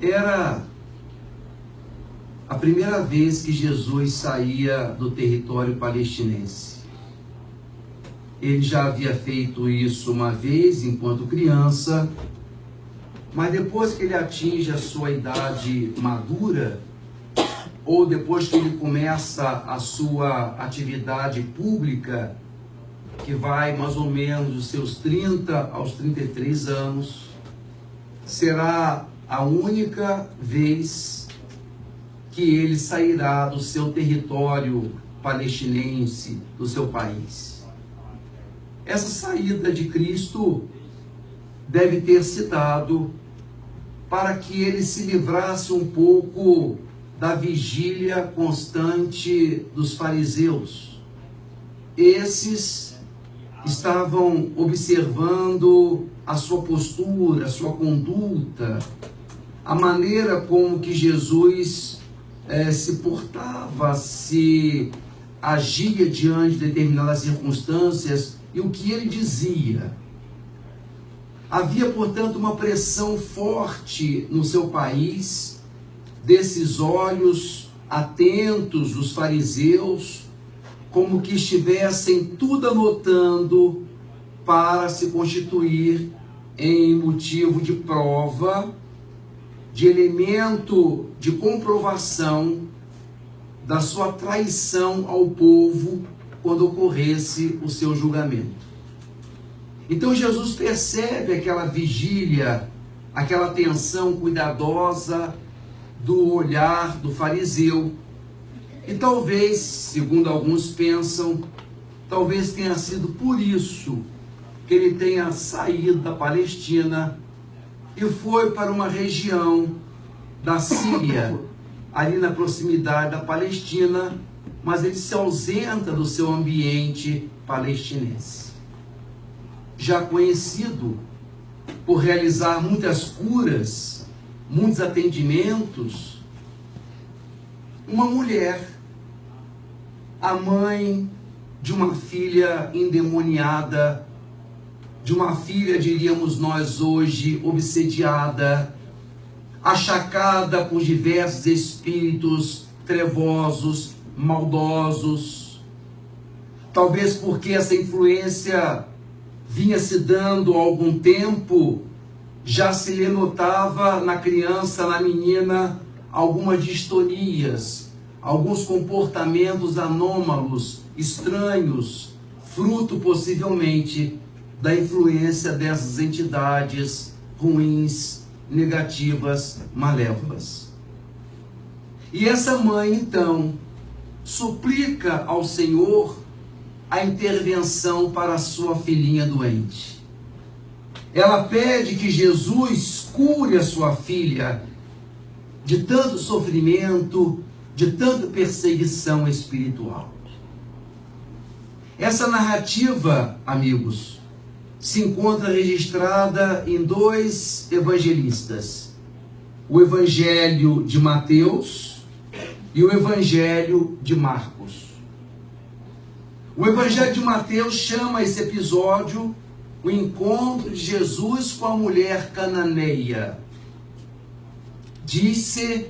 Era a primeira vez que Jesus saía do território palestinense. Ele já havia feito isso uma vez enquanto criança, mas depois que ele atinge a sua idade madura, ou depois que ele começa a sua atividade pública, que vai mais ou menos dos seus 30 aos 33 anos, será a única vez que ele sairá do seu território palestinense, do seu país. Essa saída de Cristo deve ter se dado para que ele se livrasse um pouco da vigília constante dos fariseus. Esses estavam observando a sua postura, a sua conduta, a maneira como que Jesus se portava, se agia diante de determinadas circunstâncias e o que ele dizia. Havia, portanto, uma pressão forte no seu país, desses olhos atentos dos fariseus, como que estivessem tudo anotando para se constituir em motivo de prova, de elemento de comprovação da sua traição ao povo quando ocorresse o seu julgamento. Então Jesus percebe aquela vigília, aquela atenção cuidadosa do olhar do fariseu, e talvez, segundo alguns pensam, talvez tenha sido por isso que ele tenha saído da Palestina e foi para uma região da Síria, ali na proximidade da Palestina, mas ele se ausenta do seu ambiente palestinense. Já conhecido por realizar muitas curas, muitos atendimentos, uma mulher, a mãe de uma filha endemoniada, de uma filha, diríamos nós hoje, obsediada, achacada por diversos espíritos trevosos, maldosos, talvez porque essa influência vinha se dando há algum tempo, já se lhe notava na criança, na menina, algumas distonias, alguns comportamentos anômalos, estranhos, fruto possivelmente da influência dessas entidades ruins, negativas, malévolas. E essa mãe, então, suplica ao Senhor a intervenção para a sua filhinha doente. Ela pede que Jesus cure a sua filha de tanto sofrimento, de tanta perseguição espiritual. Essa narrativa, amigos, se encontra registrada em dois evangelistas, o Evangelho de Mateus e o Evangelho de Marcos. O Evangelho de Mateus chama esse episódio o encontro de Jesus com a mulher cananeia. Disse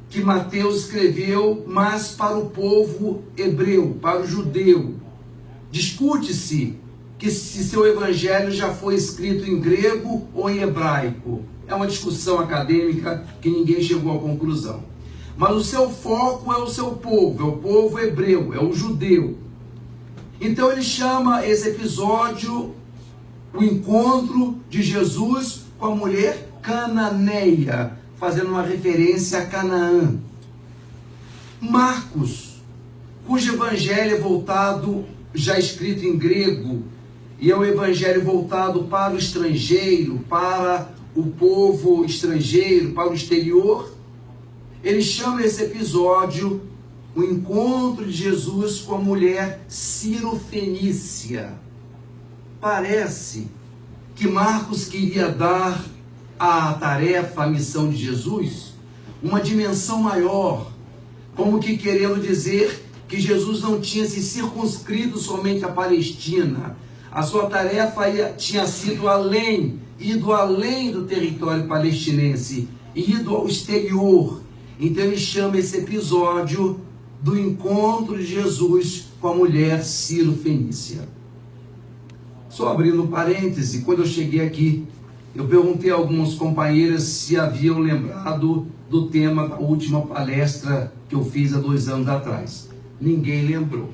que Mateus escreveu, mas para o povo hebreu, para o judeu. Discute-se que se seu evangelho já foi escrito em grego ou em hebraico. É uma discussão acadêmica que ninguém chegou à conclusão. Mas o seu foco é o seu povo, é o povo hebreu, é o judeu. Então ele chama esse episódio o encontro de Jesus com a mulher cananeia, fazendo uma referência a Canaã. Marcos, cujo evangelho é voltado, já escrito em grego, e é um evangelho voltado para o estrangeiro, para o povo estrangeiro, para o exterior, ele chama esse episódio o encontro de Jesus com a mulher cirofenícia. Parece que Marcos queria dar à tarefa, à missão de Jesus, uma dimensão maior, como que querendo dizer que Jesus não tinha se circunscrito somente à Palestina. A sua tarefa tinha sido ido além do território palestinense. ido ao exterior. Então ele chama esse episódio do encontro de Jesus com a mulher Ciro-fenícia. Só abrindo parêntese, quando eu cheguei aqui, eu perguntei a algumas companheiras se haviam lembrado do tema da última palestra que eu fiz há 2 anos atrás. Ninguém lembrou.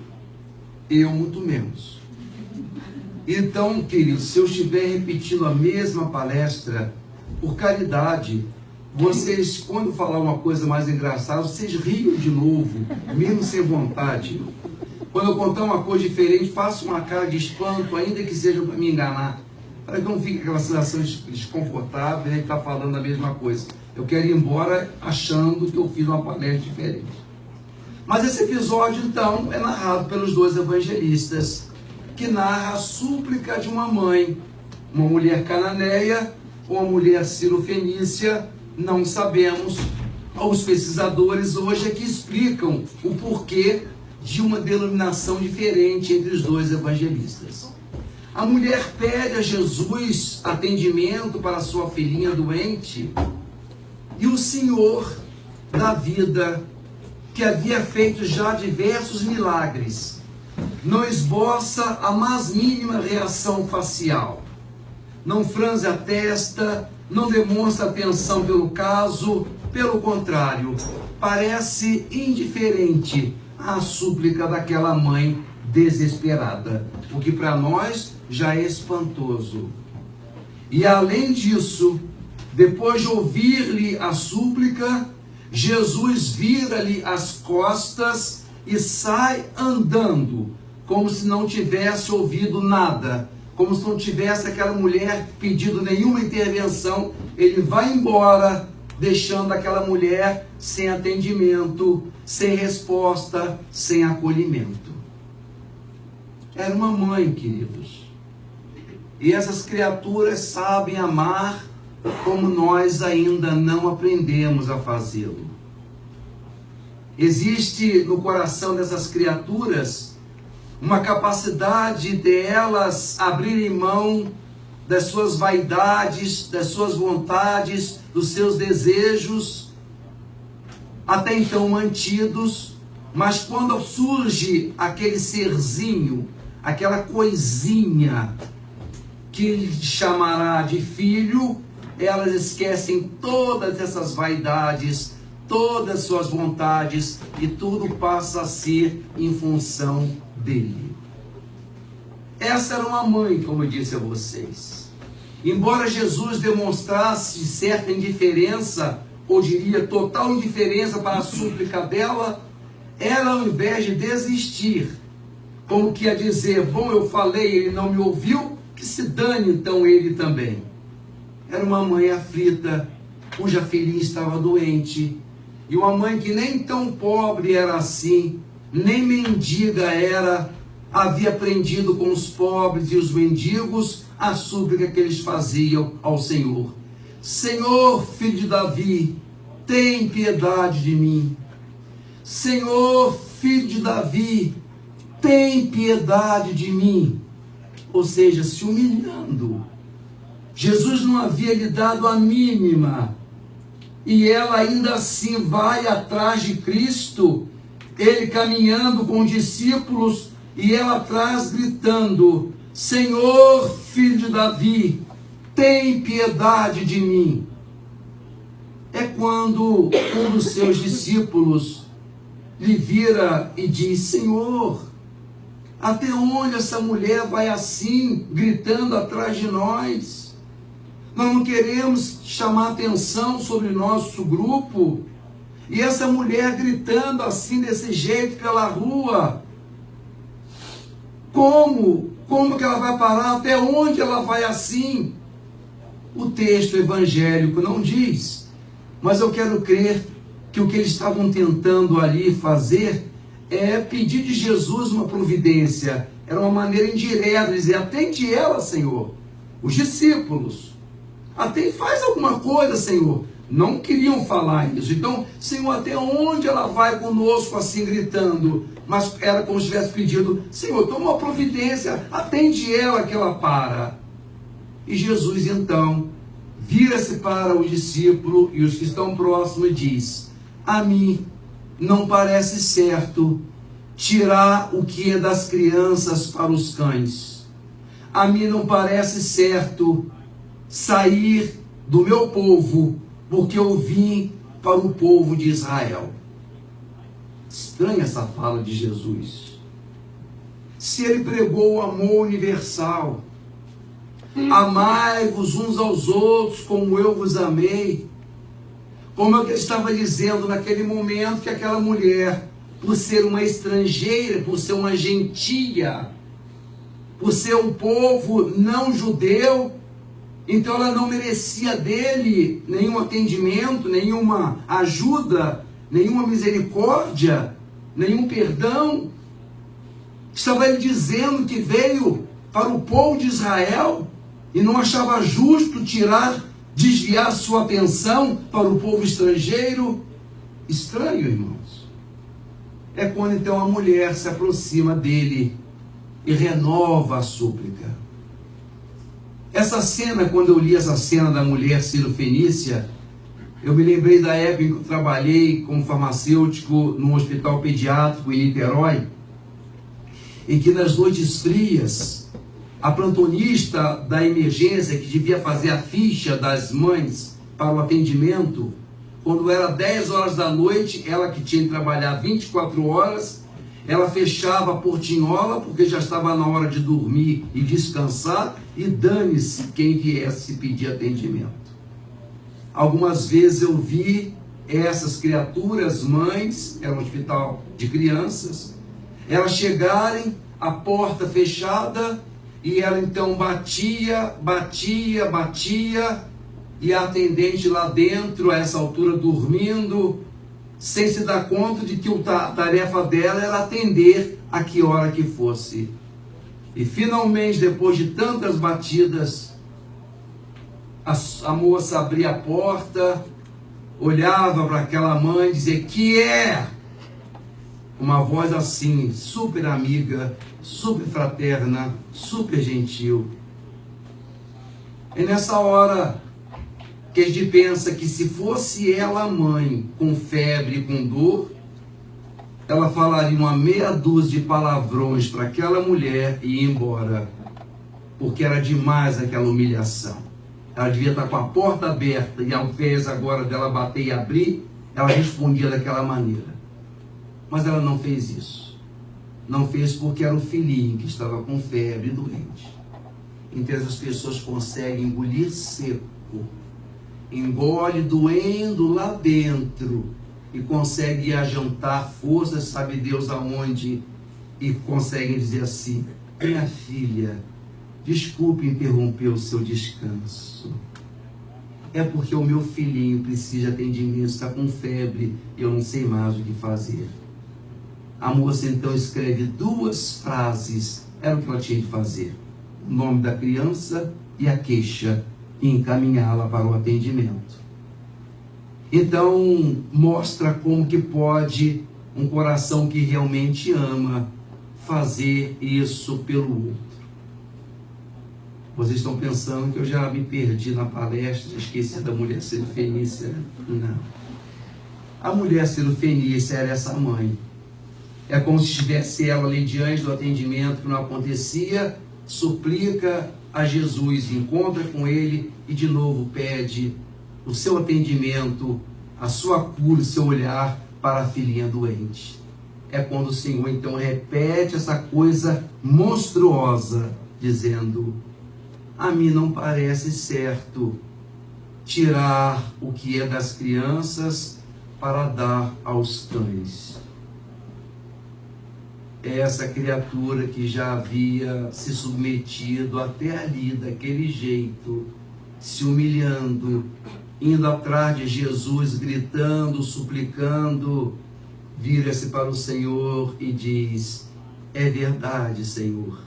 Eu muito menos. Então, queridos, se eu estiver repetindo a mesma palestra, por caridade, vocês, quando falar uma coisa mais engraçada, vocês riam de novo, mesmo sem vontade. Quando eu contar uma coisa diferente, faço uma cara de espanto, ainda que seja para me enganar, para que não fique aquela sensação desconfortável de a gente estar falando a mesma coisa. Eu quero ir embora achando que eu fiz uma palestra diferente. Mas esse episódio, então, é narrado pelos 2 evangelistas, que narra a súplica de uma mãe, uma mulher cananeia ou uma mulher Ciro-fenícia, não sabemos. Os pesquisadores hoje é que explicam o porquê de uma denominação diferente entre os 2 evangelistas. A mulher pede a Jesus atendimento para sua filhinha doente, e o Senhor da vida, que havia feito já diversos milagres, não esboça a mais mínima reação facial, não franze a testa, não demonstra atenção pelo caso, pelo contrário, parece indiferente à súplica daquela mãe desesperada, o que para nós já é espantoso. E além disso, depois de ouvir-lhe a súplica, Jesus vira-lhe as costas e sai andando, como se não tivesse ouvido nada, como se não tivesse aquela mulher pedido nenhuma intervenção. Ele vai embora, deixando aquela mulher sem atendimento, sem resposta, sem acolhimento. Era uma mãe, queridos. E essas criaturas sabem amar como nós ainda não aprendemos a fazê-lo. Existe no coração dessas criaturas uma capacidade de elas abrirem mão das suas vaidades, das suas vontades, dos seus desejos, até então mantidos, mas quando surge aquele serzinho, aquela coisinha que ele chamará de filho, elas esquecem todas essas vaidades, todas as suas vontades, e tudo passa a ser em função dele. Essa era uma mãe, como eu disse a vocês. Embora Jesus demonstrasse certa indiferença, ou diria total indiferença para a súplica dela, ela, ao invés de desistir, como que ia dizer, bom, eu falei, ele não me ouviu, que se dane então ele também. Era uma mãe aflita, cuja filhinha estava doente, e uma mãe que nem tão pobre era assim, nem mendiga era, havia aprendido com os pobres e os mendigos a súplica que eles faziam ao Senhor. Senhor, filho de Davi, tem piedade de mim. Senhor, filho de Davi, tem piedade de mim. Ou seja, se humilhando. Jesus não havia lhe dado a mínima, e ela ainda assim vai atrás de Cristo, ele caminhando com os discípulos, e ela atrás gritando, Senhor, filho de Davi, tem piedade de mim. É quando um dos seus discípulos lhe vira e diz, Senhor, até onde essa mulher vai assim, gritando atrás de nós? Nós não queremos chamar atenção sobre nosso grupo, e essa mulher gritando assim, desse jeito pela rua, como que ela vai parar? Até onde ela vai assim? O texto evangélico não diz, mas eu quero crer que o que eles estavam tentando ali fazer é pedir de Jesus uma providência. Era uma maneira indireta de dizer, atende ela, Senhor. Os discípulos, até faz alguma coisa, Senhor. Não queriam falar isso. Então, Senhor, até onde ela vai conosco assim gritando? Mas era como se tivesse pedido, Senhor, toma uma providência, atende ela que ela para. E Jesus então vira-se para o discípulo e os que estão próximos e diz: a mim não parece certo tirar o que é das crianças para os cães. A mim não parece certo sair do meu povo, porque eu vim para o povo de Israel. Estranha essa fala de Jesus. Se ele pregou o amor universal, amai-vos uns aos outros como eu vos amei, como eu estava dizendo naquele momento que aquela mulher, por ser uma estrangeira, por ser uma gentia, por ser um povo não judeu, então ela não merecia dele nenhum atendimento, nenhuma ajuda, nenhuma misericórdia, nenhum perdão. Estava ele dizendo que veio para o povo de Israel e não achava justo desviar sua atenção para o povo estrangeiro. Estranho, irmãos. É quando então a mulher se aproxima dele e renova a súplica. Essa cena, quando eu li essa cena da mulher Sirofenícia, eu me lembrei da época em que eu trabalhei como farmacêutico num hospital pediátrico em Niterói, em que nas noites frias, a plantonista da emergência, que devia fazer a ficha das mães para o atendimento, quando era 10 horas da noite, ela que tinha que trabalhar 24 horas, ela fechava a portinhola, porque já estava na hora de dormir e descansar, e dane-se quem viesse pedir atendimento. Algumas vezes eu vi essas criaturas, mães, era um hospital de crianças, elas chegarem, a porta fechada, e ela então batia, e a atendente lá dentro, a essa altura, dormindo, sem se dar conta de que a tarefa dela era atender a que hora que fosse. E finalmente, depois de tantas batidas, a moça abria a porta, olhava para aquela mãe e dizia: que é? Uma voz assim, super amiga, super fraterna, super gentil. É nessa hora que a gente pensa que se fosse ela mãe, com febre, com dor, ela falaria uma meia dúzia de palavrões para aquela mulher e ir embora, porque era demais aquela humilhação. Ela devia estar com a porta aberta e ao invés agora dela bater e abrir, ela respondia daquela maneira. Mas ela não fez isso. Não fez porque era o filhinho que estava com febre e doente. Então as pessoas conseguem engolir seco, engole doendo lá dentro e consegue ajantar forças, sabe Deus aonde, e conseguem dizer assim: minha filha, desculpe interromper o seu descanso, é porque o meu filhinho precisa de atendimento, está com febre e eu não sei mais o que fazer. A moça então escreve 2 frases, era o que ela tinha de fazer: o nome da criança e a queixa, e encaminhá-la para o atendimento. Então mostra como que pode um coração que realmente ama fazer isso pelo outro. Vocês estão pensando que eu já me perdi na palestra, esqueci da mulher Sirofenícia? Não. A mulher Sirofenícia era essa mãe. É como se estivesse ela ali diante do atendimento que não acontecia, suplica a Jesus, encontra com ele e de novo pede o seu atendimento, a sua cura, o seu olhar para a filhinha doente. É quando o Senhor então repete essa coisa monstruosa, dizendo: a mim não parece certo tirar o que é das crianças para dar aos cães. Essa criatura que já havia se submetido até ali, daquele jeito, se humilhando, indo atrás de Jesus, gritando, suplicando, vira-se para o Senhor e diz: é verdade, Senhor,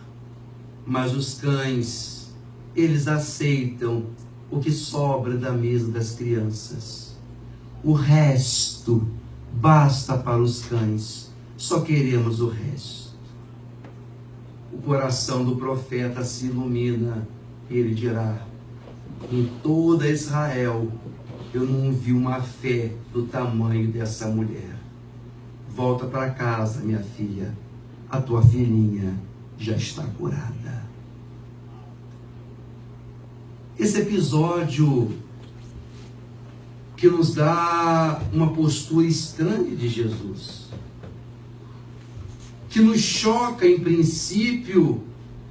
mas os cães, eles aceitam o que sobra da mesa das crianças. O resto basta para os cães. Só queremos o resto. O coração do profeta se ilumina. Ele dirá: Em toda Israel, eu não vi uma fé do tamanho dessa mulher. Volta para casa, minha filha. A tua filhinha já está curada. Esse episódio que nos dá uma postura estranha de Jesus, que nos choca em princípio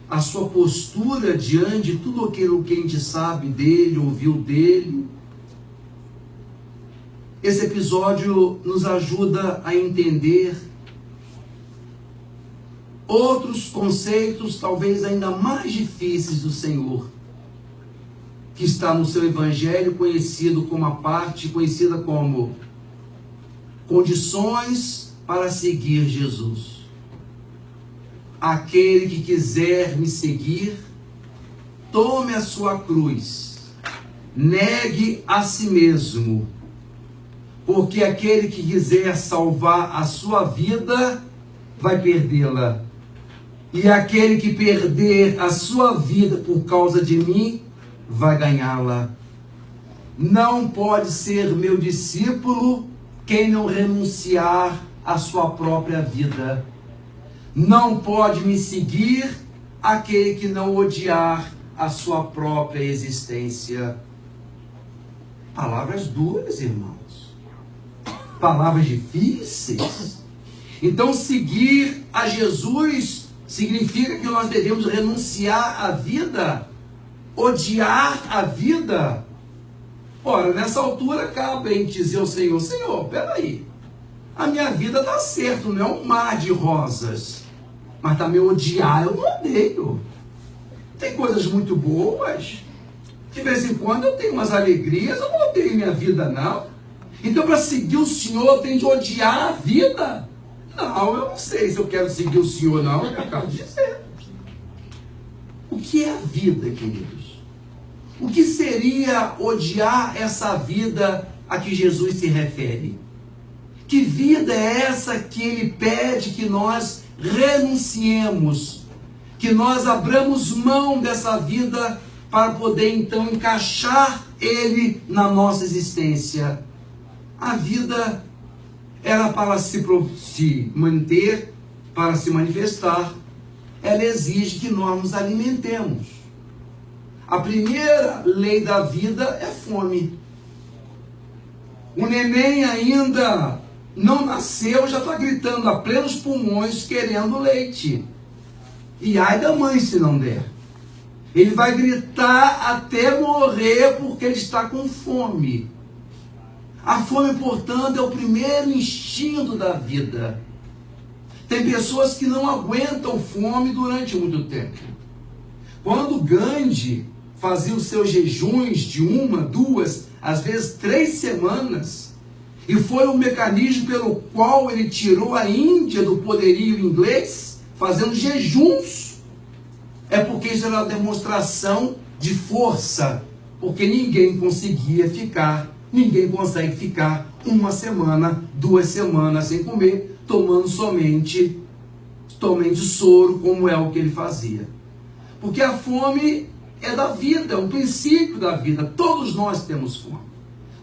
a sua postura diante de tudo aquilo que a gente sabe dele, ouviu dele. Esse episódio nos ajuda a entender outros conceitos, talvez ainda mais difíceis do Senhor, que está no seu evangelho, conhecida como condições para seguir Jesus. Aquele que quiser me seguir, tome a sua cruz, negue a si mesmo, porque aquele que quiser salvar a sua vida, vai perdê-la. E aquele que perder a sua vida por causa de mim, vai ganhá-la. Não pode ser meu discípulo quem não renunciar à sua própria vida. Não pode me seguir aquele que não odiar a sua própria existência. Palavras duras, irmãos. Palavras difíceis. Então, seguir a Jesus significa que nós devemos renunciar à vida, odiar a vida. Ora, nessa altura cabe a gente dizer ao Senhor: Senhor, peraí, a minha vida está certa, não é um mar de rosas, mas também odiar eu não odeio. Tem coisas muito boas, de vez em quando eu tenho umas alegrias, eu não odeio minha vida não. Então, para seguir o Senhor, eu tenho de odiar a vida? Não, eu não sei se eu quero seguir o Senhor não, eu acabo de dizer. O que é a vida, queridos? O que seria odiar essa vida a que Jesus se refere? Que vida é essa que ele pede que nós renunciemos, que nós abramos mão dessa vida para poder então encaixar ele na nossa existência? A vida era para se manter, para se manifestar. Ela exige que nós nos alimentemos. A primeira lei da vida é fome. O neném ainda não nasceu, já está gritando a plenos pulmões, querendo leite. E ai da mãe se não der. Ele vai gritar até morrer porque ele está com fome. A fome, portanto, é o primeiro instinto da vida. Tem pessoas que não aguentam fome durante muito tempo. Quando Gandhi fazia os seus jejuns de 1, 2, às vezes 3 semanas, e foi o mecanismo pelo qual ele tirou a Índia do poderio inglês, fazendo jejuns, é porque isso era uma demonstração de força, porque ninguém consegue ficar 1 semana, 2 semanas sem comer, tomando somente soro, como é o que ele fazia. Porque a fome é da vida, é um princípio da vida. Todos nós temos fome.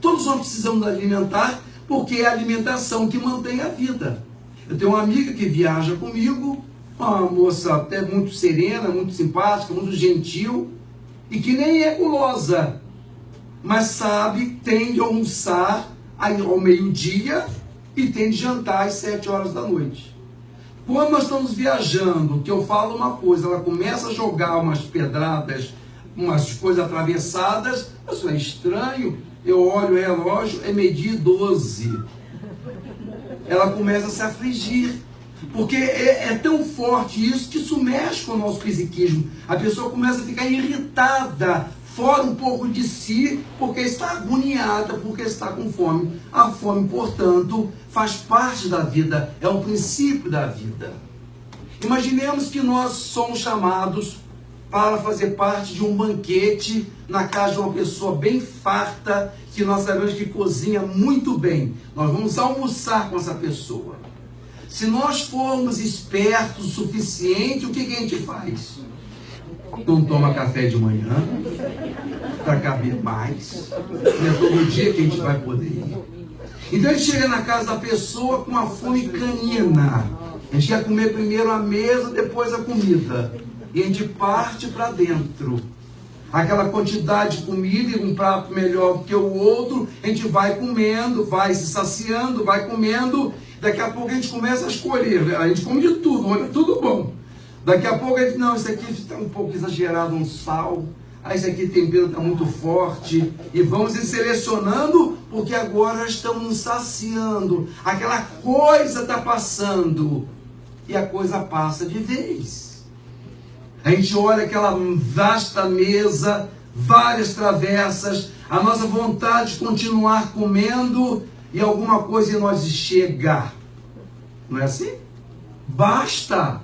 Todos nós precisamos alimentar, porque é a alimentação que mantém a vida. Eu tenho uma amiga que viaja comigo, uma moça até muito serena, muito simpática, muito gentil, e que nem é gulosa, mas sabe, tem de almoçar ao meio-dia e tem de jantar às 7 horas da noite. Quando nós estamos viajando, que eu falo uma coisa, ela começa a jogar umas pedradas, umas coisas atravessadas, isso é estranho, eu olho o relógio, é meio-dia 12. Ela começa a se afligir, porque é tão forte isso que isso mexe com o nosso psiquismo. A pessoa começa a ficar irritada, fora um pouco de si, porque está agoniada, porque está com fome. A fome, portanto, faz parte da vida, é um princípio da vida. Imaginemos que nós somos chamados para fazer parte de um banquete na casa de uma pessoa bem farta, que nós sabemos que cozinha muito bem. Nós vamos almoçar com essa pessoa. Se nós formos espertos o suficiente, o que a gente faz? não toma café de manhã, para caber mais. Não é todo dia que a gente vai poder ir. Então a gente chega na casa da pessoa com uma fome canina. A gente quer comer primeiro a mesa, depois a comida. E a gente parte para dentro. Aquela quantidade de comida e um prato melhor que o outro, a gente vai comendo, vai se saciando, vai comendo. Daqui a pouco a gente começa a escolher. A gente come de tudo, olha, tudo bom. Daqui a pouco a gente, não, isso aqui está um pouco exagerado, um sal. Isso aqui o tempero está muito forte. E vamos ir selecionando, porque agora estamos nos saciando. Aquela coisa está passando. E a coisa passa de vez. A gente olha aquela vasta mesa, várias travessas, a nossa vontade de continuar comendo e alguma coisa em nós chega. Não é assim? Basta!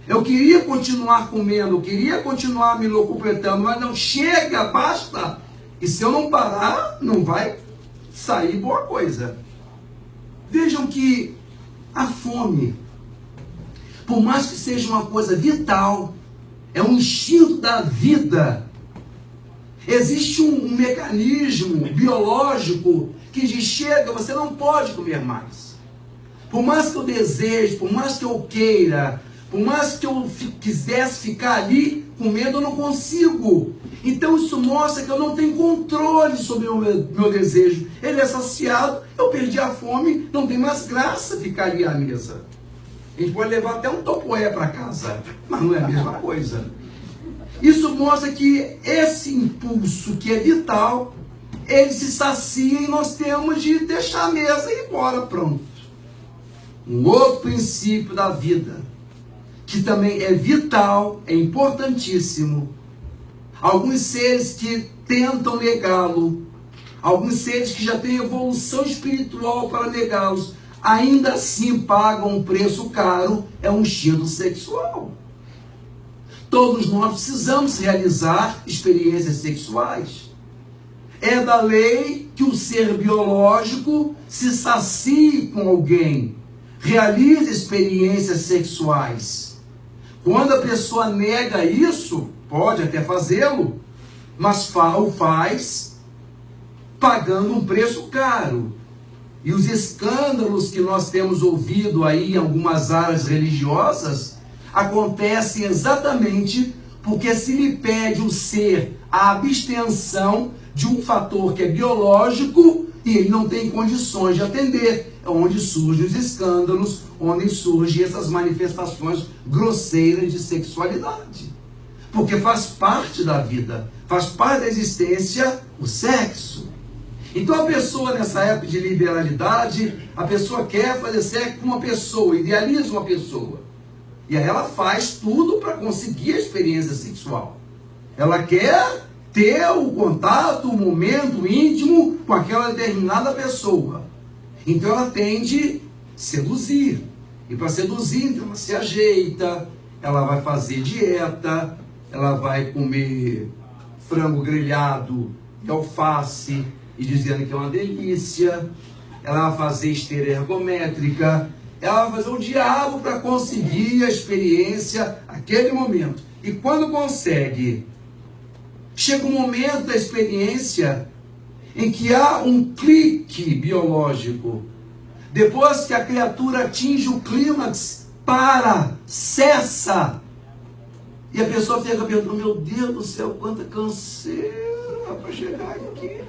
Eu queria continuar comendo, eu queria continuar me locupletando, mas não chega, basta! E se eu não parar, não vai sair boa coisa. Vejam que a fome, por mais que seja uma coisa vital, é um instinto da vida. Existe um mecanismo biológico que diz, chega, você não pode comer mais. Por mais que eu deseje, por mais que eu queira, por mais que eu quisesse ficar ali comendo, eu não consigo. Então isso mostra que eu não tenho controle sobre o meu desejo. Ele é saciado, eu perdi a fome, não tem mais graça ficar ali à mesa. A gente pode levar até um topoé para casa, mas não é a mesma coisa. Isso mostra que esse impulso que é vital, ele se sacia e nós temos de deixar a mesa e ir embora, pronto. Um outro princípio da vida, que também é vital, é importantíssimo. Alguns seres que tentam negá-lo, alguns seres que já têm evolução espiritual para negá-los, ainda assim pagam um preço caro, é um instinto sexual. Todos nós precisamos realizar experiências sexuais. É da lei que o ser biológico se sacie com alguém, realize experiências sexuais. Quando a pessoa nega isso, pode até fazê-lo, mas o faz pagando um preço caro. E os escândalos que nós temos ouvido aí em algumas áreas religiosas acontecem exatamente porque se lhe pede o ser a abstenção de um fator que é biológico e ele não tem condições de atender. É onde surgem os escândalos, onde surgem essas manifestações grosseiras de sexualidade. Porque faz parte da vida, faz parte da existência o sexo. Então a pessoa nessa época de liberalidade, a pessoa quer fazer sexo com uma pessoa, idealiza uma pessoa. E aí ela faz tudo para conseguir a experiência sexual. Ela quer ter o contato, o momento íntimo com aquela determinada pessoa. Então ela tende a seduzir. E para seduzir, então ela se ajeita, ela vai fazer dieta, ela vai comer frango grelhado e alface, e dizendo que é uma delícia, ela vai fazer esteira ergométrica, ela vai fazer o diabo para conseguir a experiência, aquele momento. E quando consegue, chega um momento da experiência em que há um clique biológico. Depois que a criatura atinge o clímax, cessa. E a pessoa fica pensando, meu Deus do céu, quanta canseira para chegar aqui.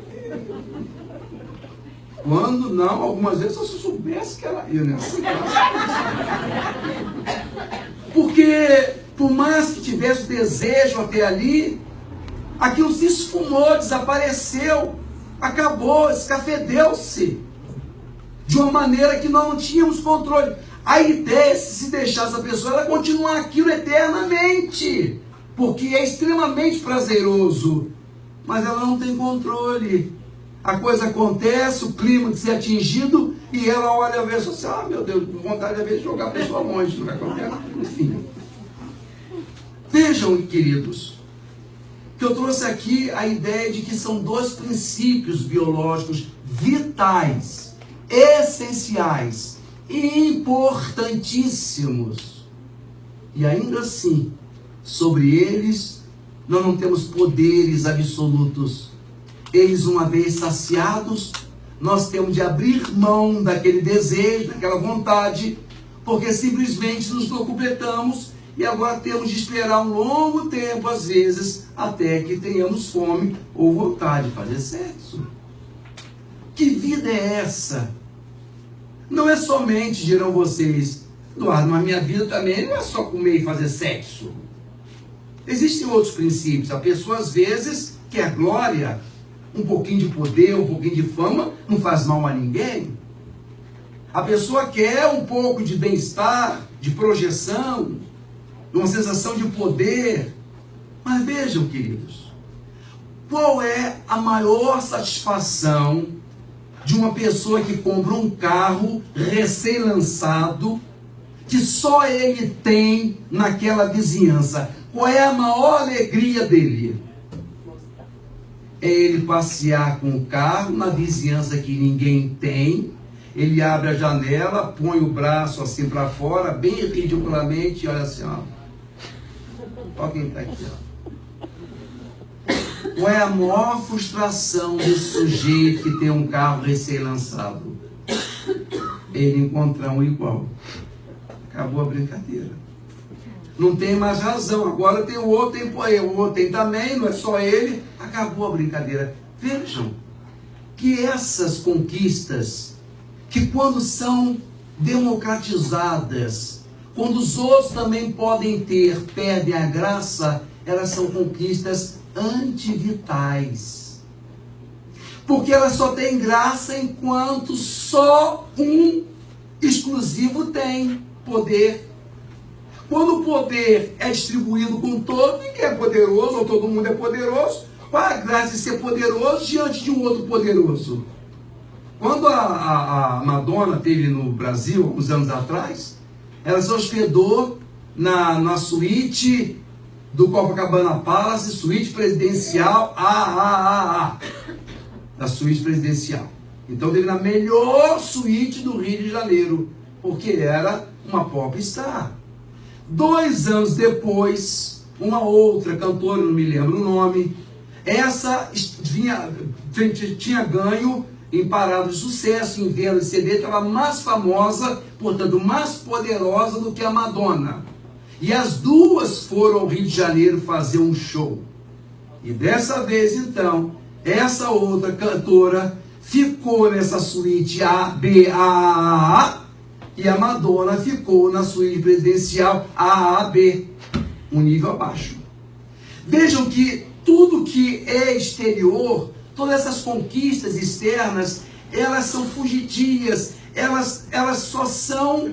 Quando não, algumas vezes eu soubesse que ela ia, né? Porque, por mais que tivesse o desejo até ali, aquilo se esfumou, desapareceu, acabou, escafedeu-se. De uma maneira que nós não tínhamos controle. A ideia é se deixar essa pessoa, ela continuar aquilo eternamente. Porque é extremamente prazeroso. Mas ela não tem controle. A coisa acontece, o clímax é atingido, e ela olha a pessoa assim, ah, meu Deus, com vontade de jogar a pessoa longe, não acontece, enfim. Vejam, queridos, que eu trouxe aqui a ideia de que são dois princípios biológicos vitais, essenciais e importantíssimos. E ainda assim, Sobre eles, nós não temos poderes absolutos. Eles, uma vez saciados, nós temos de abrir mão daquele desejo, daquela vontade, porque simplesmente nos completamos e agora temos de esperar um longo tempo, às vezes, até que tenhamos fome ou vontade de fazer sexo. Que vida é essa? Não é somente, dirão vocês, Eduardo, mas minha vida também não é só comer e fazer sexo. Existem outros princípios. A pessoa, às vezes, quer glória, um pouquinho de poder, um pouquinho de fama, não faz mal a ninguém. A pessoa quer um pouco de bem-estar, de projeção, uma sensação de poder. Mas vejam, queridos, qual é a maior satisfação de uma pessoa que compra um carro recém-lançado, que só ele tem naquela vizinhança? Qual é a maior alegria dele? É ele passear com o carro na vizinhança que ninguém tem. Ele abre a janela, põe o braço assim para fora, bem ridiculamente, e olha assim, ó. Olha quem está aqui, ó. Qual é a maior frustração desse sujeito que tem um carro recém-lançado? Ele encontrar um igual. Acabou a brincadeira. Não tem mais razão. Agora tem o outro, o outro tem também, não é só ele. Acabou a brincadeira. Vejam que essas conquistas, que quando são democratizadas, quando os outros também podem ter, perdem a graça, elas são conquistas antivitais. Porque elas só têm graça enquanto só um exclusivo tem poder. Quando o poder é distribuído com todo, ninguém é poderoso, ou todo mundo é poderoso, qual a graça de ser poderoso diante de um outro poderoso? Quando a Madonna esteve no Brasil, alguns anos atrás, ela se hospedou na suíte do Copacabana Palace, suíte presidencial da suíte presidencial. Então teve na melhor suíte do Rio de Janeiro, porque era uma popstar. 2 anos depois, uma outra cantora, não me lembro o nome, essa tinha ganho em parada de sucesso, em venda de CD, estava mais famosa, portanto mais poderosa do que a Madonna. E as duas foram ao Rio de Janeiro fazer um show. E dessa vez, então, essa outra cantora ficou nessa suíte A, e a Madonna ficou na suíte presidencial AAB, um nível abaixo. Vejam que tudo que é exterior, todas essas conquistas externas, elas são fugitias, elas só são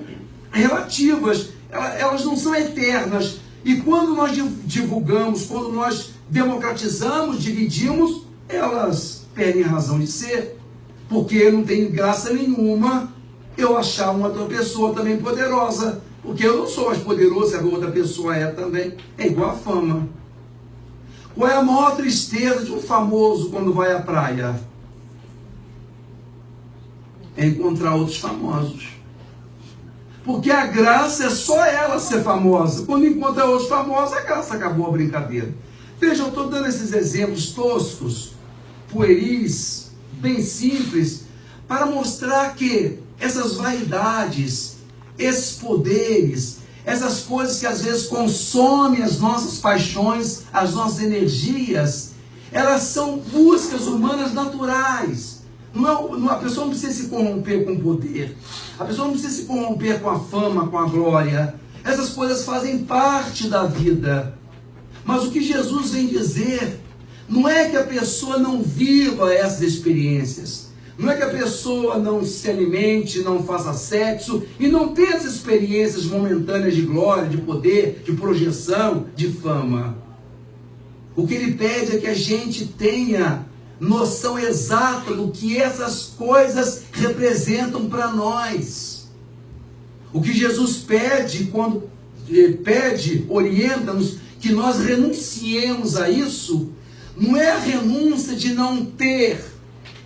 relativas, elas não são eternas. E quando nós divulgamos, quando nós democratizamos, dividimos, elas perdem a razão de ser, porque não tem graça nenhuma eu achar uma outra pessoa também poderosa, porque eu não sou mais poderoso se a outra pessoa é também. É igual a fama. Qual é a maior tristeza de um famoso quando vai à praia? É encontrar outros famosos. Porque a graça é só ela ser famosa. Quando encontra outros famosos, a graça acabou a brincadeira. Vejam, eu estou dando esses exemplos toscos, pueris, bem simples, para mostrar que essas vaidades, esses poderes, essas coisas que às vezes consomem as nossas paixões, as nossas energias, elas são buscas humanas naturais. A pessoa não precisa se corromper com o poder, a pessoa não precisa se corromper com a fama, com a glória. Essas coisas fazem parte da vida. Mas o que Jesus vem dizer não é que a pessoa não viva essas experiências, não é que a pessoa não se alimente, não faça sexo e não tenha essas experiências momentâneas de glória, de poder, de projeção, de fama. O que ele pede é que a gente tenha noção exata do que essas coisas representam para nós. O que Jesus pede, quando pede, orienta-nos que nós renunciemos a isso, não é a renúncia de não ter,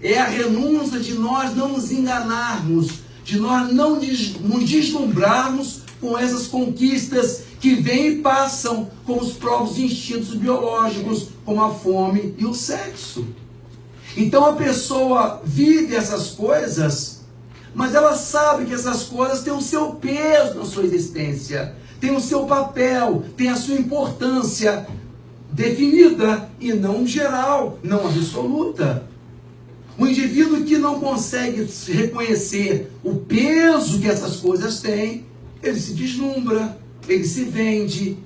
é a renúncia de nós não nos enganarmos, de nós não nos deslumbrarmos com essas conquistas que vêm e passam com os próprios instintos biológicos, como a fome e o sexo. Então a pessoa vive essas coisas, mas ela sabe que essas coisas têm o seu peso na sua existência, têm o seu papel, têm a sua importância definida e não geral, não absoluta. O indivíduo que não consegue reconhecer o peso que essas coisas têm, ele se deslumbra, ele se vende,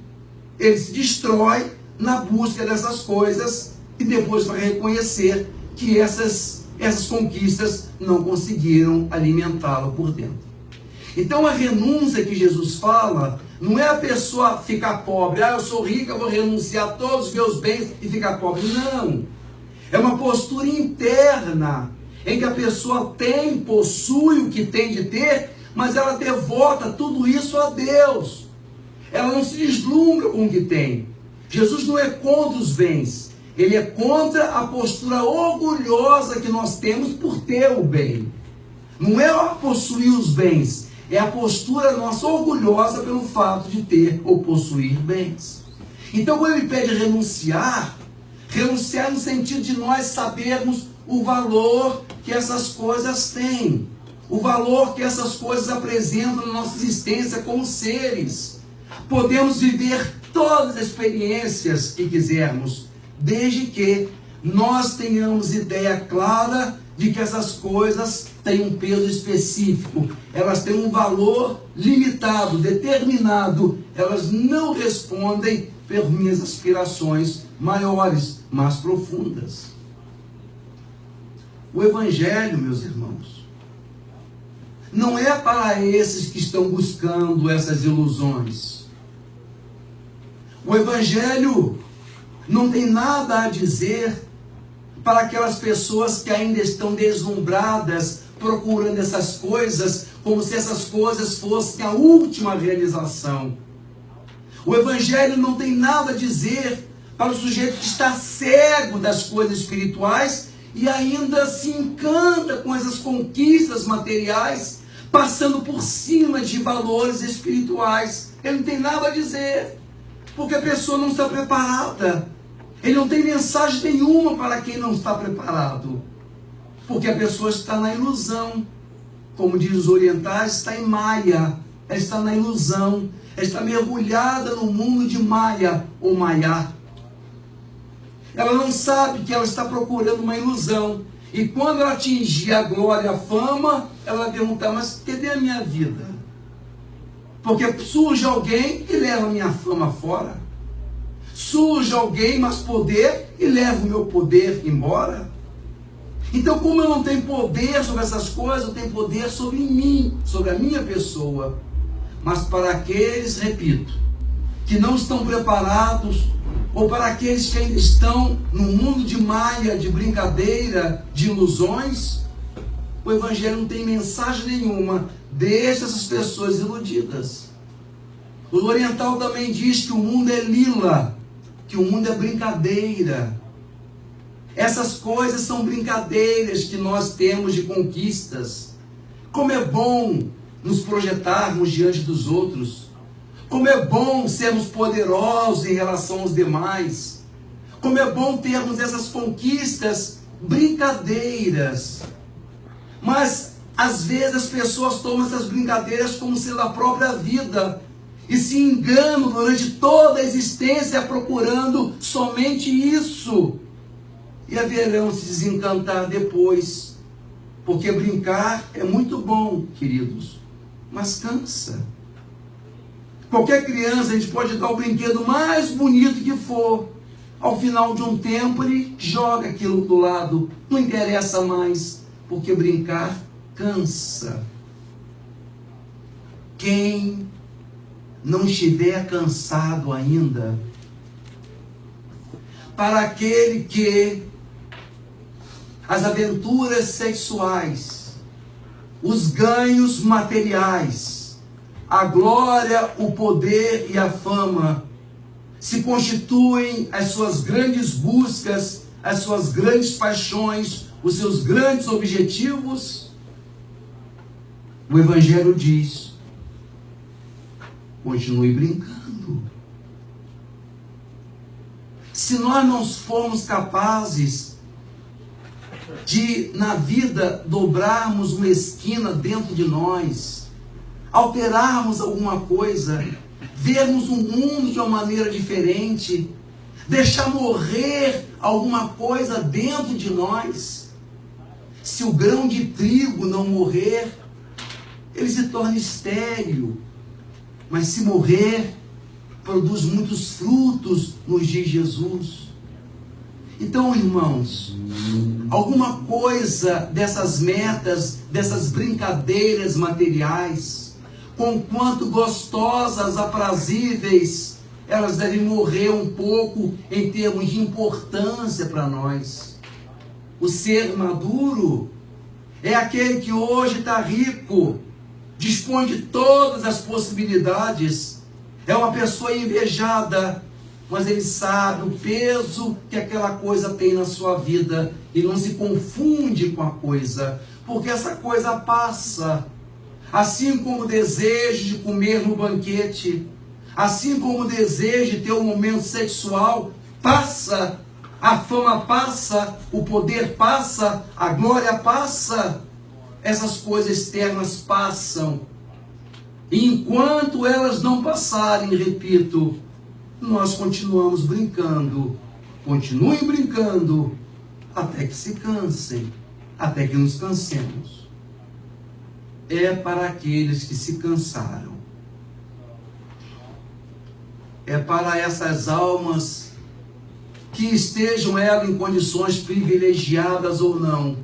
ele se destrói na busca dessas coisas e depois vai reconhecer que essas conquistas não conseguiram alimentá-lo por dentro. Então a renúncia que Jesus fala não é a pessoa ficar pobre. Eu sou rica, vou renunciar a todos os meus bens e ficar pobre. Não. É uma postura interna em que a pessoa possui o que tem de ter, mas ela devota tudo isso a Deus. Ela não se deslumbra com o que tem. Jesus não é contra os bens. Ele é contra a postura orgulhosa que nós temos por ter o bem. Não é possuir os bens, é a postura nossa orgulhosa pelo fato de ter ou possuir bens. Então, quando ele pede renunciar no sentido de nós sabermos o valor que essas coisas têm, o valor que essas coisas apresentam na nossa existência como seres. Podemos viver todas as experiências que quisermos, desde que nós tenhamos ideia clara de que essas coisas têm um peso específico, elas têm um valor limitado, determinado, elas não respondem pelas minhas aspirações maiores, mais profundas. O Evangelho, meus irmãos, não é para esses que estão buscando essas ilusões. O Evangelho não tem nada a dizer para aquelas pessoas que ainda estão deslumbradas, procurando essas coisas, como se essas coisas fossem a última realização. O Evangelho não tem nada a dizer para o sujeito que está cego das coisas espirituais e ainda se encanta com essas conquistas materiais, passando por cima de valores espirituais. Ele não tem nada a dizer, porque a pessoa não está preparada. Ele não tem mensagem nenhuma para quem não está preparado, porque a pessoa está na ilusão. Como diz os orientais, está em Maya, ela está na ilusão, ela está mergulhada no mundo de Maya ou Maya. Ela não sabe que ela está procurando uma ilusão, e quando ela atingir a glória e a fama, ela vai perguntar: mas cadê a minha vida? Porque surge alguém e leva a minha fama fora. Surge alguém, mais poder, e leva o meu poder embora. Então, como eu não tenho poder sobre essas coisas, eu tenho poder sobre mim, sobre a minha pessoa. Mas para aqueles, repito, que não estão preparados, ou para aqueles que ainda estão no mundo de maia, de brincadeira, de ilusões, o Evangelho não tem mensagem nenhuma. Deixa essas pessoas iludidas. O oriental também diz que o mundo é lila, que o mundo é brincadeira. Essas coisas são brincadeiras que nós temos de conquistas. Como é bom nos projetarmos diante dos outros. Como é bom sermos poderosos em relação aos demais. Como é bom termos essas conquistas brincadeiras. Mas, às vezes, as pessoas tomam essas brincadeiras como sendo a própria vida. E se enganam durante toda a existência procurando somente isso. E haverão se desencantar depois. Porque brincar é muito bom, queridos, mas cansa. Qualquer criança, a gente pode dar o brinquedo mais bonito que for. Ao final de um tempo, ele joga aquilo do lado. Não interessa mais, porque brincar cansa. Quem não estiver cansado ainda, para aquele que as aventuras sexuais, os ganhos materiais, a glória, o poder e a fama se constituem as suas grandes buscas, as suas grandes paixões, os seus grandes objetivos, o Evangelho diz: continue brincando. maduro. Se nós não formos capazes de, na vida, dobrarmos uma esquina dentro de nós, alterarmos alguma coisa, vermos o mundo de uma maneira diferente, deixar morrer alguma coisa dentro de nós, se o grão de trigo não morrer, ele se torna estéril. Mas se morrer, produz muitos frutos, nos diz Jesus. Então, irmãos, alguma coisa dessas metas, dessas brincadeiras materiais, conquanto gostosas, aprazíveis, elas devem morrer um pouco em termos de importância para nós. O ser maduro é aquele que hoje está rico, dispõe de todas as possibilidades, é uma pessoa invejada, mas ele sabe o peso que aquela coisa tem na sua vida e não se confunde com a coisa, porque essa coisa passa. Assim como o desejo de comer no banquete, assim como o desejo de ter um momento sexual passa, a fama passa, o poder passa, a glória passa, essas coisas externas passam. E enquanto elas não passarem, repito, nós continuamos brincando. Continuem brincando até que se cansem, até que nos cansemos. É para aqueles que se cansaram. É para essas almas que estejam elas em condições privilegiadas ou não,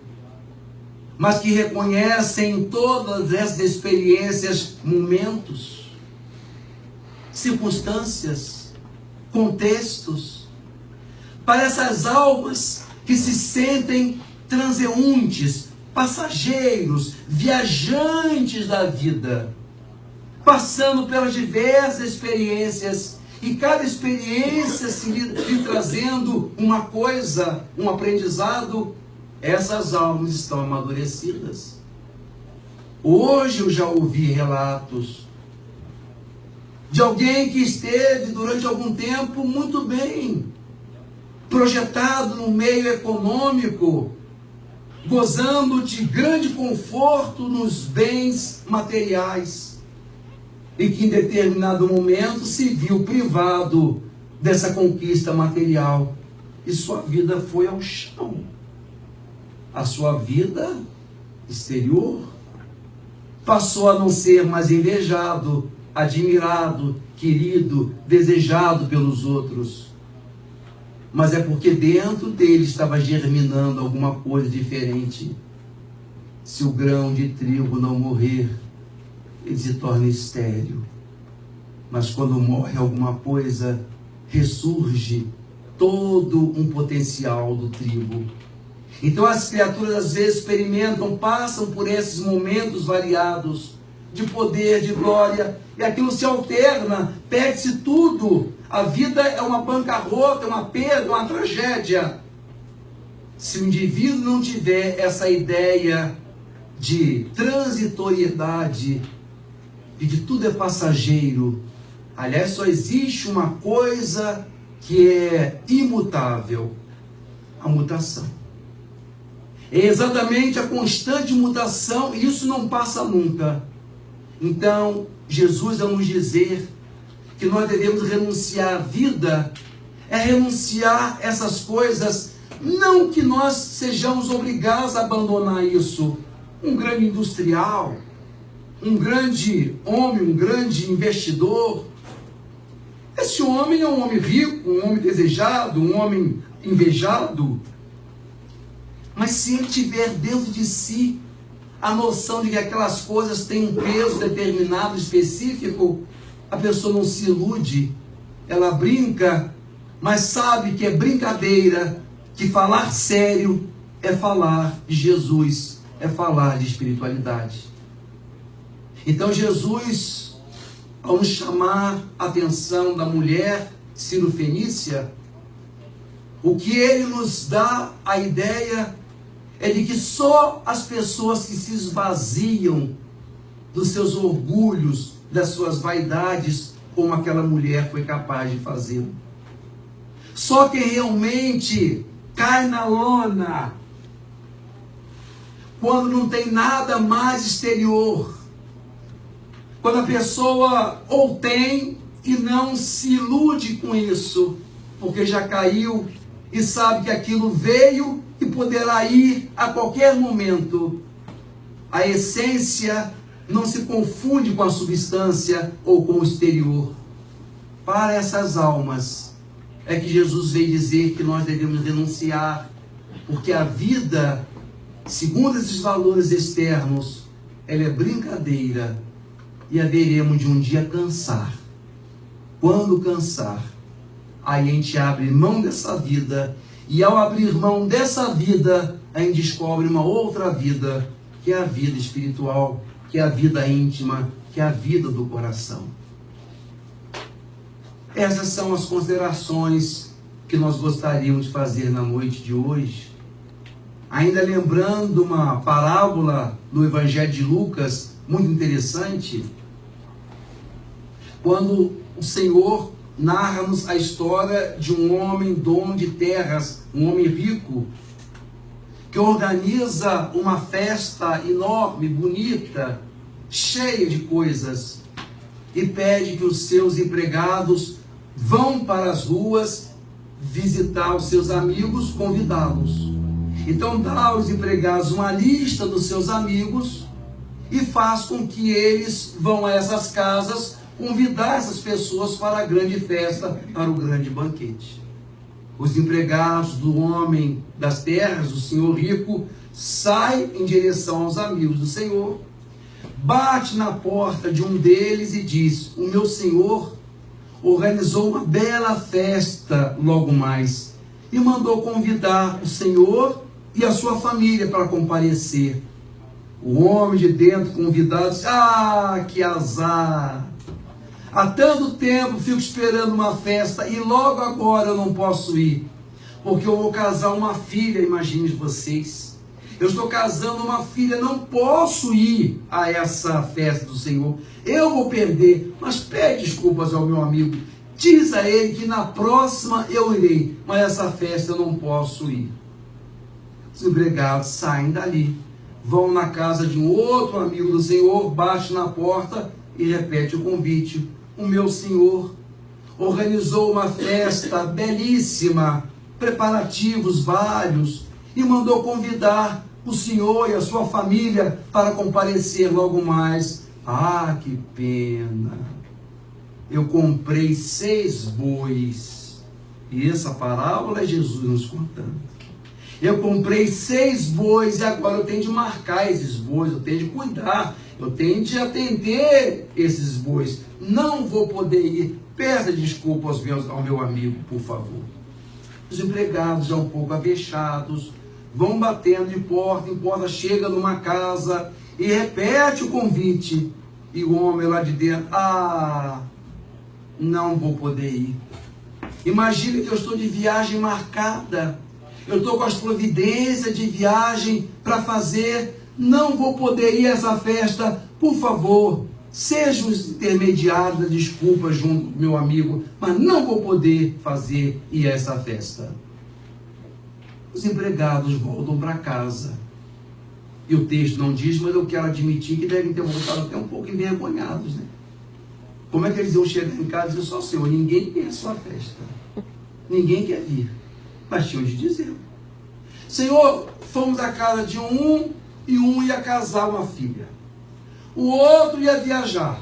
mas que reconhecem em todas essas experiências momentos, circunstâncias, contextos, para essas almas que se sentem transeuntes, passageiros, viajantes da vida, passando pelas diversas experiências, e cada experiência se lhe trazendo uma coisa, um aprendizado. Essas almas estão amadurecidas. Hoje eu já ouvi relatos de alguém que esteve durante algum tempo muito bem, projetado no meio econômico, gozando de grande conforto nos bens materiais, e que em determinado momento se viu privado dessa conquista material, e sua vida foi ao chão. A sua vida exterior passou a não ser mais invejado, admirado, querido, desejado pelos outros. Mas é porque dentro dele estava germinando alguma coisa diferente. Se o grão de trigo não morrer, ele se torna estéril. Mas quando morre alguma coisa, ressurge todo um potencial do trigo. Então as criaturas às vezes experimentam, passam por esses momentos variados de poder, de glória, e aquilo se alterna, perde-se tudo. A vida é uma bancarrota, uma perda, uma tragédia. Se o indivíduo não tiver essa ideia de transitoriedade, e de tudo é passageiro, aliás, só existe uma coisa que é imutável: a mutação. É exatamente a constante mutação, e isso não passa nunca. Então, Jesus, ao nos dizer que nós devemos renunciar à vida, é renunciar essas coisas, não que nós sejamos obrigados a abandonar isso. Um grande industrial, um grande homem, um grande investidor, esse homem é um homem rico, um homem desejado, um homem invejado, mas se ele tiver dentro de si a noção de que aquelas coisas têm um peso determinado, específico, a pessoa não se ilude, ela brinca, mas sabe que é brincadeira, que falar sério é falar de Jesus, é falar de espiritualidade. Então Jesus, ao nos chamar a atenção da mulher Sírio-Fenícia, o que ele nos dá a ideia é de que só as pessoas que se esvaziam dos seus orgulhos, das suas vaidades, como aquela mulher foi capaz de fazer. Só quem realmente cai na lona, quando não tem nada mais exterior, quando a pessoa ou tem e não se ilude com isso, porque já caiu e sabe que aquilo veio e poderá ir a qualquer momento. A essência não se confunde com a substância ou com o exterior. Para essas almas é que Jesus veio dizer que nós devemos renunciar, porque a vida, segundo esses valores externos, ela é brincadeira e haveremos de um dia cansar. Quando cansar, aí a gente abre mão dessa vida, e ao abrir mão dessa vida, a gente descobre uma outra vida, que é a vida espiritual, que é a vida íntima, que é a vida do coração. Essas são as considerações que nós gostaríamos de fazer na noite de hoje. Ainda lembrando uma parábola do Evangelho de Lucas, muito interessante, quando o Senhor narra-nos a história de um homem dono de terras, um homem rico, que organiza uma festa enorme, bonita, cheia de coisas, e pede que os seus empregados vão para as ruas visitar os seus amigos, convidá-los. Então dá aos empregados uma lista dos seus amigos e faz com que eles vão a essas casas convidar essas pessoas para a grande festa, para o grande banquete. Os empregados do homem das terras, do senhor rico, saem em direção aos amigos do Senhor, bate na porta de um deles e diz: o meu senhor organizou uma bela festa logo mais e mandou convidar o senhor e a sua família para comparecer. O homem de dentro convidado disse: ah, que azar! Há tanto tempo fico esperando uma festa e logo agora eu não posso ir, porque eu vou casar uma filha, imagine vocês. Eu estou casando uma filha, não posso ir a essa festa do Senhor. Eu vou perder, mas pede desculpas ao meu amigo. Diz a ele que na próxima eu irei, mas essa festa eu não posso ir. Os empregados saem dali, vão na casa de um outro amigo do Senhor, bate na porta e repete o convite. O meu senhor organizou uma festa belíssima, preparativos vários, e mandou convidar o senhor e a sua família para comparecer logo mais. Ah, que pena! Eu comprei 6 bois. E essa parábola é Jesus nos contando. Eu comprei 6 bois e agora eu tenho de marcar esses bois, eu tenho de cuidar, eu tenho de atender esses bois. Não vou poder ir. Peça desculpa ao meu amigo, por favor. Os empregados, já um pouco avexados, vão batendo de porta em porta, chega numa casa e repete o convite. E o homem lá de dentro: ah, não vou poder ir. Imagine que eu estou de viagem marcada. Eu estou com as providências de viagem para fazer, não vou poder ir a essa festa, por favor, seja o intermediário da desculpa junto com meu amigo, mas não vou poder ir a essa festa. Os empregados voltam para casa, e o texto não diz, mas eu quero admitir que devem ter voltado até um pouco envergonhados, né? Como é que eles iam chegar em casa e dizer: só Senhor, ninguém quer a sua festa, ninguém quer vir. Mas tinham de dizer: Senhor, fomos à casa de um e um ia casar uma filha, o outro ia viajar,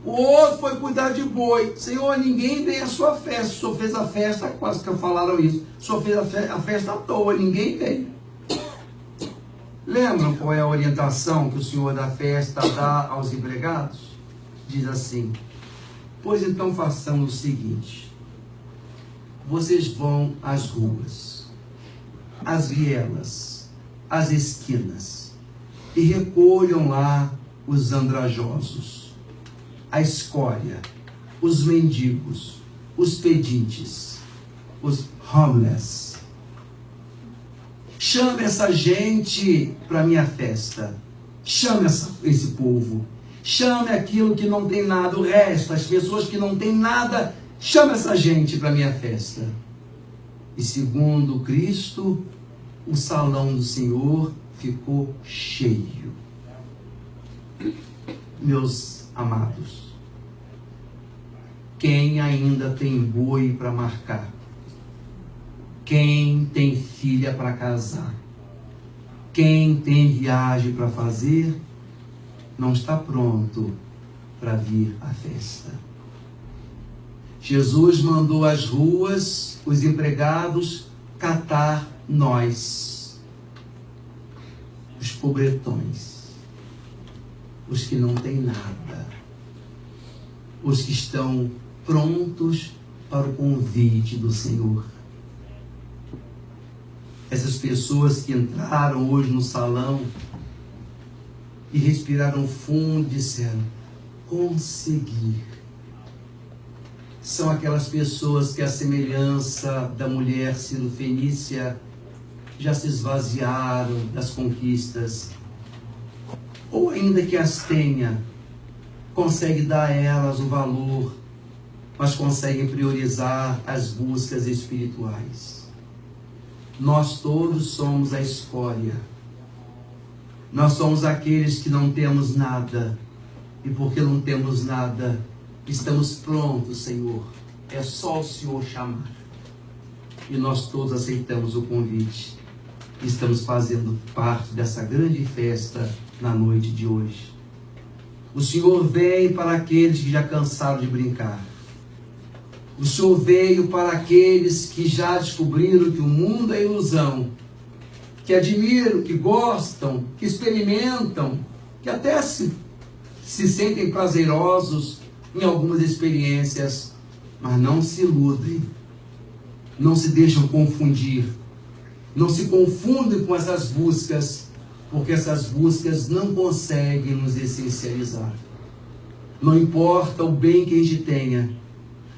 o outro foi cuidar de boi. Senhor, ninguém veio à sua festa. O Senhor fez a festa, quase que falaram isso, o Senhor fez a festa à toa, ninguém veio. Lembram qual é a orientação que o Senhor da festa dá aos empregados? Diz assim: pois então façamos o seguinte: vocês vão às ruas, às vielas, às esquinas, e recolham lá os andrajosos, a escória, os mendigos, os pedintes, os homeless. Chame essa gente para a minha festa. Chame esse povo. chame aquilo que não tem nada, o resto, as pessoas que não têm nada, chame essa gente para a minha festa. E segundo Cristo, o salão do Senhor ficou cheio. Meus amados, quem ainda tem boi para marcar? Quem tem filha para casar? Quem tem viagem para fazer? Não está pronto para vir à festa. Jesus mandou às ruas os empregados catar nós, os pobretões, os que não têm nada, os que estão prontos para o convite do Senhor. Essas pessoas que entraram hoje no salão e respiraram fundo e disseram: consegui. São aquelas pessoas que, à semelhança da mulher cirofenícia, já se esvaziaram das conquistas, ou ainda que as tenha, consegue dar a elas o valor, mas conseguem priorizar as buscas espirituais. Nós todos somos a escória. Nós somos aqueles que não temos nada, e porque não temos nada, estamos prontos, Senhor. É só o Senhor chamar. E nós todos aceitamos o convite. Estamos fazendo parte dessa grande festa na noite de hoje. O Senhor vem para aqueles que já cansaram de brincar. O Senhor veio para aqueles que já descobriram que o mundo é ilusão, que admiram, que gostam, que experimentam, que até se sentem prazerosos em algumas experiências, mas não se iludem, não se deixam confundir, não se confundem com essas buscas, porque essas buscas não conseguem nos essencializar. Não importa o bem que a gente tenha,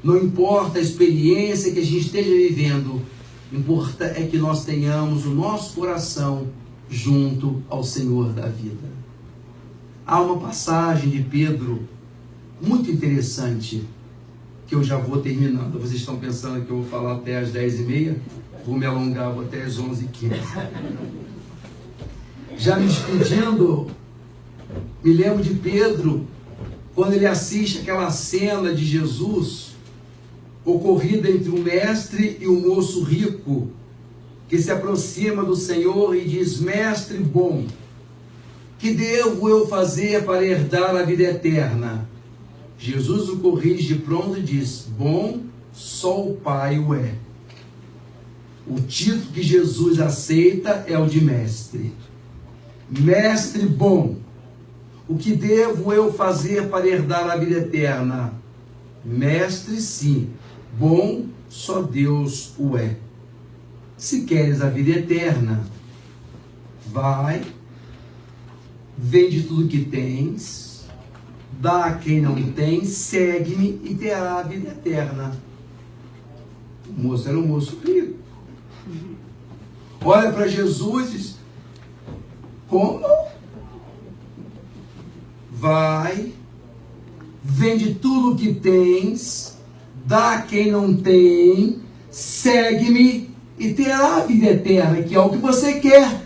não importa a experiência que a gente esteja vivendo, importa é que nós tenhamos o nosso coração junto ao Senhor da vida. Há uma passagem de Pedro muito interessante, que eu já vou terminando. Vocês estão pensando que eu vou falar até às 10h30? Vou me alongar, vou até às 11h15. Já me despedindo, me lembro de Pedro, quando ele assiste aquela cena de Jesus, ocorrida entre o mestre e o moço rico, que se aproxima do Senhor e diz: mestre bom, que devo eu fazer para herdar a vida eterna? Jesus o corrige de pronto e diz: bom, só o Pai o é. O título que Jesus aceita é o de mestre. Mestre bom, o que devo eu fazer para herdar a vida eterna? Mestre, sim, bom, só Deus o é. Se queres a vida eterna, vai, vende tudo que tens, dá a quem não tem, segue-me e terá a vida eterna. O moço era um moço rico. Olha para Jesus e diz: como? Vai, vende tudo que tens, dá a quem não tem, segue-me e terá a vida eterna, que é o que você quer.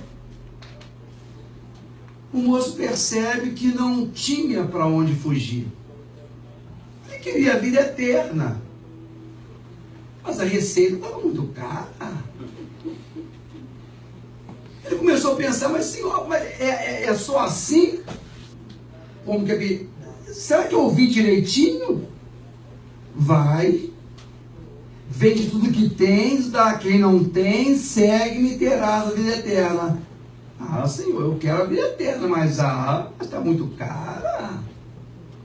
O moço percebe que não tinha para onde fugir. Ele queria a vida eterna, mas a receita estava muito cara. Ele começou a pensar: mas Senhor, mas é só assim? Como que será que eu ouvi direitinho? Vai, vende tudo que tens, dá a quem não tem, segue-me e terás a vida eterna. Ah, Senhor, eu quero a vida eterna, mas está muito cara.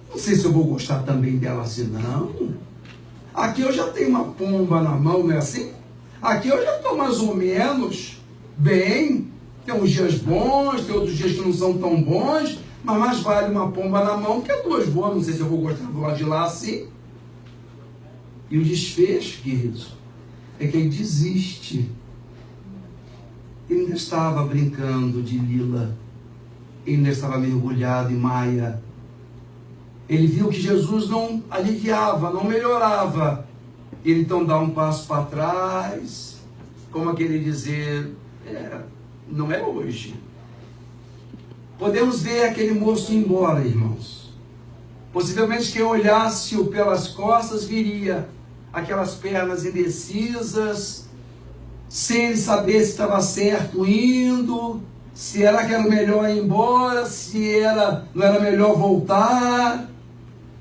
Não sei se eu vou gostar também dela assim, não. Aqui eu já tenho uma pomba na mão, não é assim? Aqui eu já estou mais ou menos bem. Tem uns dias bons, tem outros dias que não são tão bons, mas mais vale uma pomba na mão que duas boas. Não sei se eu vou gostar do lado de lá assim. E o desfecho, queridos, é que ele desiste. Ele ainda estava brincando de lila, ele ainda estava mergulhado em Maia, Ele viu que Jesus não aliviava, não melhorava. Ele então dá um passo para trás, como aquele dizer, não é hoje. Podemos ver aquele moço ir embora, irmãos. Possivelmente quem olhasse-o pelas costas viria aquelas pernas indecisas, sem ele saber se estava certo indo, se era que era melhor ir embora, não era melhor voltar.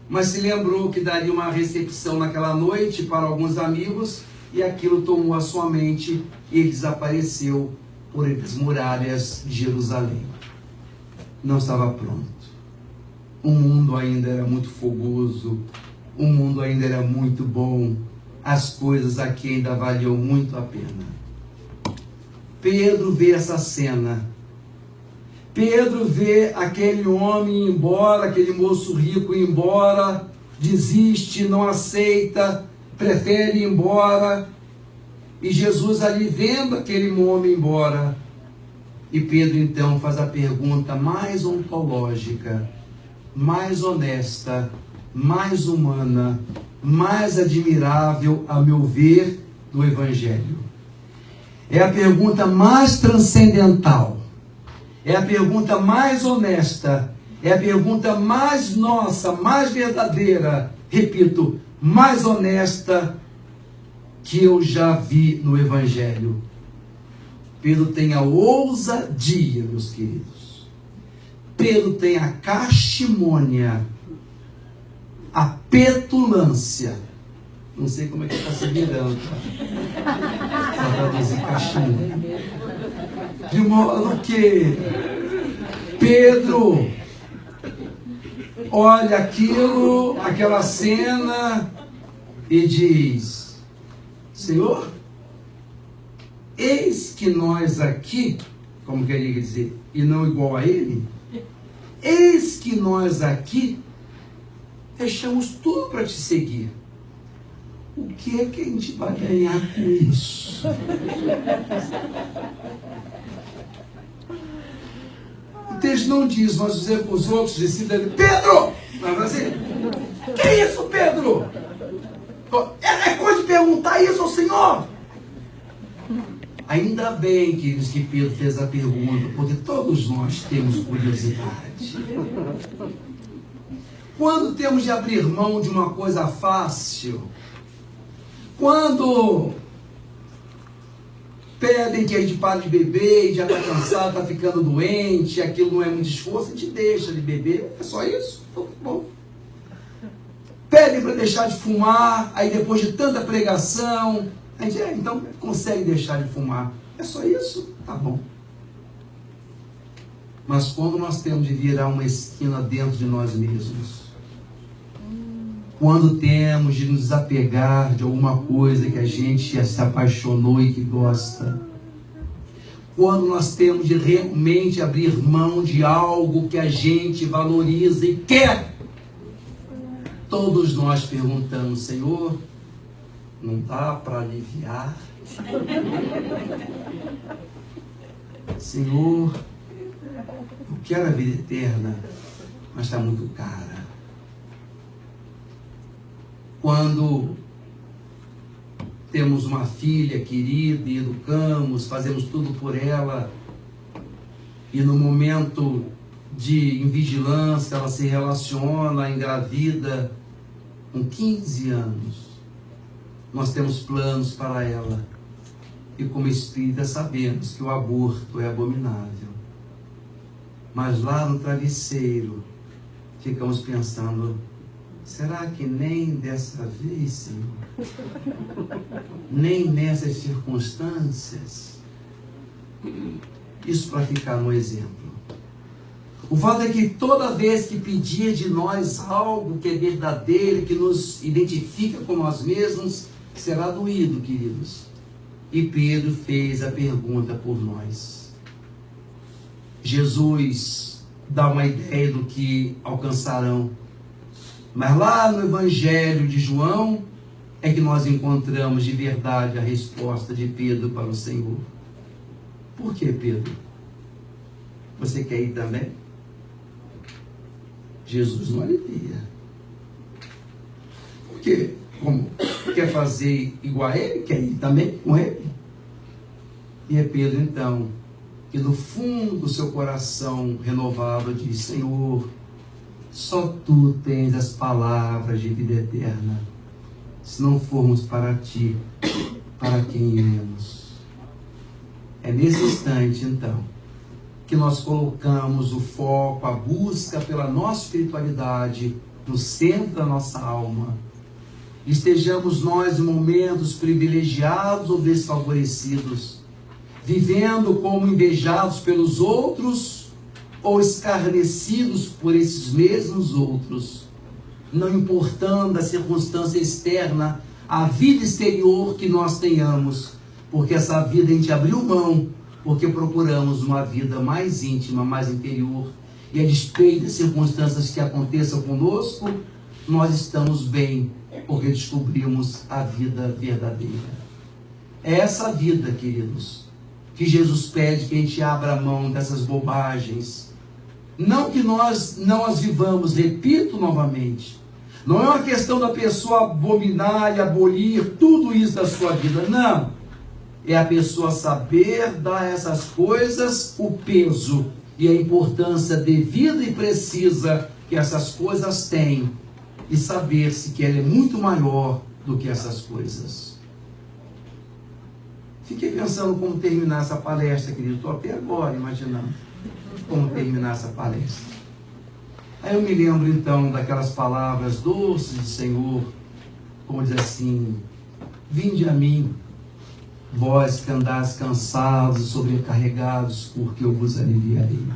Mas se lembrou que daria uma recepção naquela noite para alguns amigos, e aquilo tomou a sua mente e ele desapareceu por entre as muralhas de Jerusalém. Não estava pronto. O mundo ainda era muito fogoso, o mundo ainda era muito bom, as coisas aqui ainda valiam muito a pena. Pedro vê essa cena. Pedro vê aquele homem ir embora, aquele moço rico ir embora, desiste, não aceita, prefere ir embora. E Jesus ali vendo aquele homem ir embora. E Pedro então faz a pergunta mais ontológica, mais honesta, mais humana, mais admirável, a meu ver, do Evangelho. É a pergunta mais transcendental. É a pergunta mais honesta, é a pergunta mais nossa, mais verdadeira, repito, mais honesta que eu já vi no Evangelho. Pedro tem a ousadia, meus queridos. Pedro tem a cachimônia, a petulância. Não sei como é que está se virando, tá? Para traduzir cachimônia. De modo que Pedro olha aquilo, aquela cena e diz: Senhor, eis que nós aqui, como queria dizer, e não igual a ele, eis que nós aqui deixamos tudo para te seguir. O que é que a gente vai ganhar com isso? O texto não diz, nós dizemos para os outros discípulos, Pedro! Não é assim? Que isso, Pedro? É coisa de perguntar isso ao Senhor? Ainda bem, queridos, que Pedro fez a pergunta, porque todos nós temos curiosidade. Quando temos de abrir mão de uma coisa fácil, quando pedem que a gente pare de beber e já está cansado, está ficando doente, aquilo não é muito esforço, a gente deixa de beber, é só isso, então tá bom. Pedem para deixar de fumar, aí depois de tanta pregação, a gente então consegue deixar de fumar, é só isso, tá bom. Mas quando nós temos de virar uma esquina dentro de nós mesmos, quando temos de nos desapegar de alguma coisa que a gente já se apaixonou e que gosta, quando nós temos de realmente abrir mão de algo que a gente valoriza e quer, todos nós perguntamos, Senhor, não dá para aliviar? Senhor, eu quero a vida eterna, mas está muito cara. Quando temos uma filha querida e educamos, fazemos tudo por ela, e no momento de invigilância ela se relaciona, engravida, com 15 anos, nós temos planos para ela, e como espírita sabemos que o aborto é abominável, mas lá no travesseiro ficamos pensando, será que nem dessa vez, Senhor? Nem nessas circunstâncias? Isso para ficar no exemplo. O fato é que toda vez que pedir de nós algo que é verdadeiro, que nos identifica com nós mesmos, será doído, queridos. E Pedro fez a pergunta por nós. Jesus dá uma ideia do que alcançarão. Mas lá no Evangelho de João é que nós encontramos de verdade a resposta de Pedro para o Senhor. Por que, Pedro? Você quer ir também? Jesus não alivia. Por quê? Como? Quer fazer igual a ele? Quer ir também com ele? E é Pedro, então, que do fundo do seu coração renovado diz: Senhor, só Tu tens as palavras de vida eterna. Se não formos para Ti, para quem iremos? É nesse instante, então, que nós colocamos o foco, a busca pela nossa espiritualidade no centro da nossa alma. Estejamos nós em momentos privilegiados ou desfavorecidos, vivendo como invejados pelos outros ou escarnecidos por esses mesmos outros, não importando a circunstância externa, a vida exterior que nós tenhamos, porque essa vida a gente abriu mão, porque procuramos uma vida mais íntima, mais interior, e a despeito das circunstâncias que aconteçam conosco, nós estamos bem, porque descobrimos a vida verdadeira. É essa vida, queridos, que Jesus pede que a gente abra mão dessas bobagens. Não que nós não as vivamos, repito novamente, não é uma questão da pessoa abominar e abolir tudo isso da sua vida, não. É a pessoa saber dar a essas coisas o peso e a importância devida e precisa que essas coisas têm, e saber-se que ela é muito maior do que essas coisas. Fiquei pensando como terminar essa palestra, querido. Estou até agora imaginando como terminar essa palestra. Aí eu me lembro então daquelas palavras doces do Senhor, como diz assim: vinde a mim, vós que andais cansados e sobrecarregados, porque eu vos aliviarei.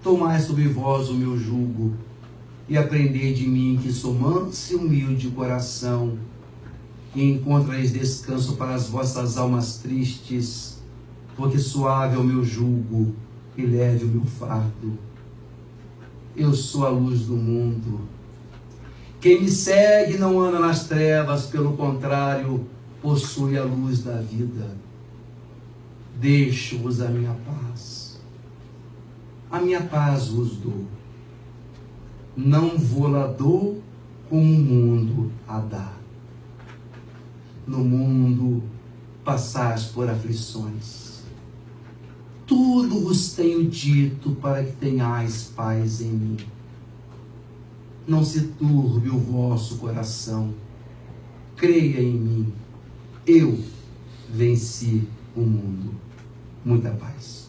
Tomai sobre vós o meu jugo e aprendei de mim, que sou manso e humilde de coração, e encontrareis descanso para as vossas almas tristes, porque suave é o meu jugo e leve o meu fardo. Eu sou a luz do mundo. Quem me segue não anda nas trevas, pelo contrário, possui a luz da vida. Deixo-vos a minha paz. A minha paz vos dou. Não vou-la dou como o mundo a dá. No mundo passais por aflições. Tudo vos tenho dito para que tenhais paz em mim. Não se turbe o vosso coração. Creia em mim. Eu venci o mundo. Muita paz.